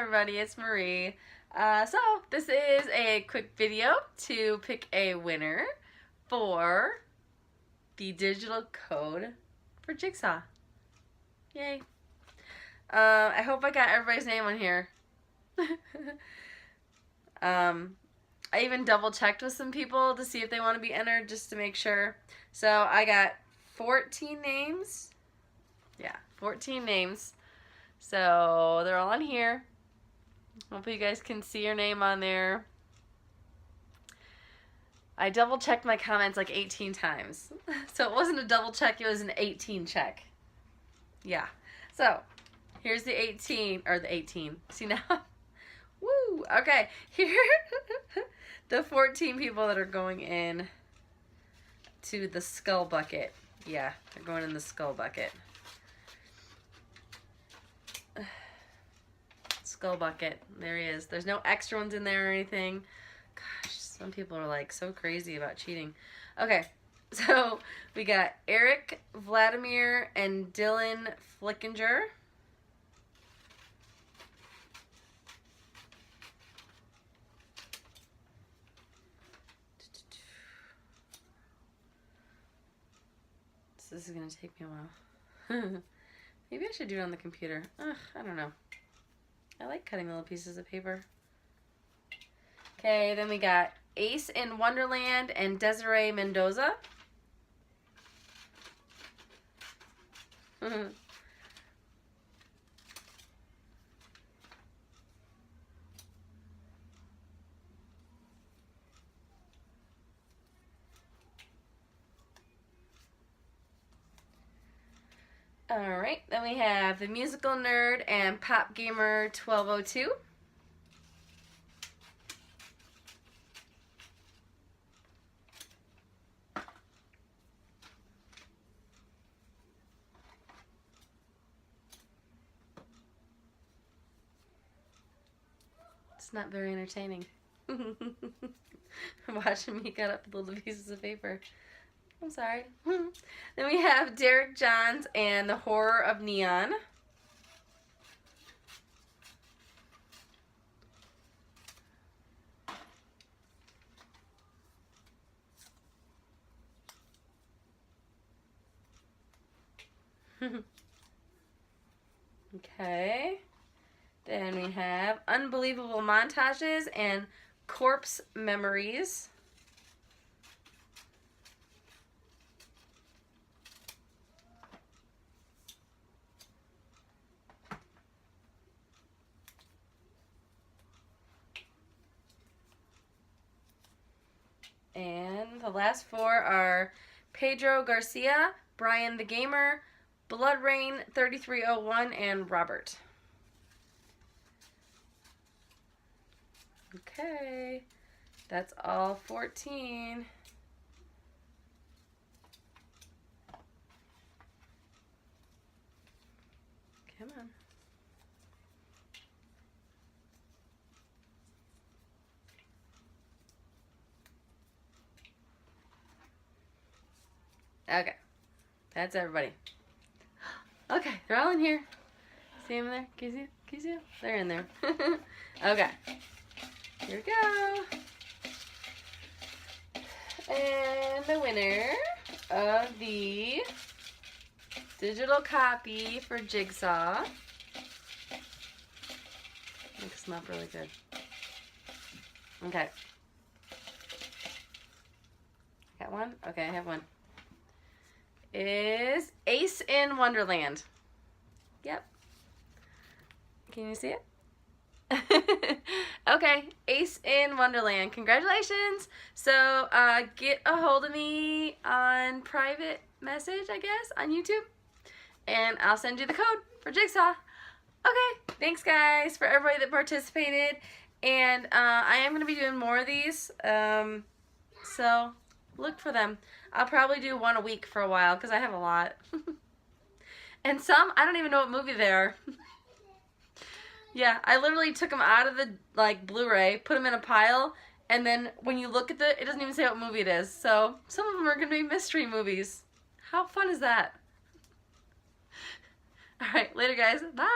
everybody, it's Marie. So this is a quick video to pick a winner for the digital code for Jigsaw. Yay. I hope I got everybody's name on here. I even double checked with some people to see if they want to be entered just to make sure. So I got 14 names. Yeah, 14 names. So they're all on here. Hopefully you guys can see your name on there. I double checked my comments like 18 times. So it wasn't a double check, it was an 18 check. Yeah. So here's the 18, or the 18. See now? Woo! Okay, here the 14 people that are going in to the skull bucket. Yeah, they're going in the skull bucket. Skull bucket. There he is. There's no extra ones in there or anything. Gosh, some people are like so crazy about cheating. Okay, so we got Eric, Vladimir, and Dylan Flickinger. This is going to take me a while. Maybe I should do it on the computer. Ugh, I don't know. I like cutting little pieces of paper. Okay, then we got Ace in Wonderland and Desiree Mendoza. Alright, then we have the Musical Nerd and Pop Gamer 1202. It's not very entertaining. Watching me cut up little pieces of paper. I'm sorry. Then we have Derek Johns and the Horror of Neon. Okay. Then we have Unbelievable Montages and Corpse Memories. And the last four are Pedro Garcia, Brian the Gamer, Blood Rain 3301, and Robert. Okay, that's all 14. Come on. Okay, that's everybody. Okay, they're all in here. See them there? Can you see? Can you see them? They're in there. Okay, here we go. And the winner of the digital copy for Jigsaw. It smells really good. Okay. Got one? Okay, I have one. Is Ace in Wonderland. Yep. Can you see it? Okay, Ace in Wonderland. Congratulations. So get a hold of me on private message, I guess, on YouTube. And I'll send you the code for Jigsaw. Okay, thanks guys for everybody that participated. And I am going to be doing more of these. So look for them. I'll probably do one a week for a while because I have a lot. And some, I don't even know what movie they are. Yeah, I literally took them out of the Blu-ray, put them in a pile, and then when you look at it doesn't even say what movie it is. So some of them are going to be mystery movies. How fun is that? Alright, later guys. Bye!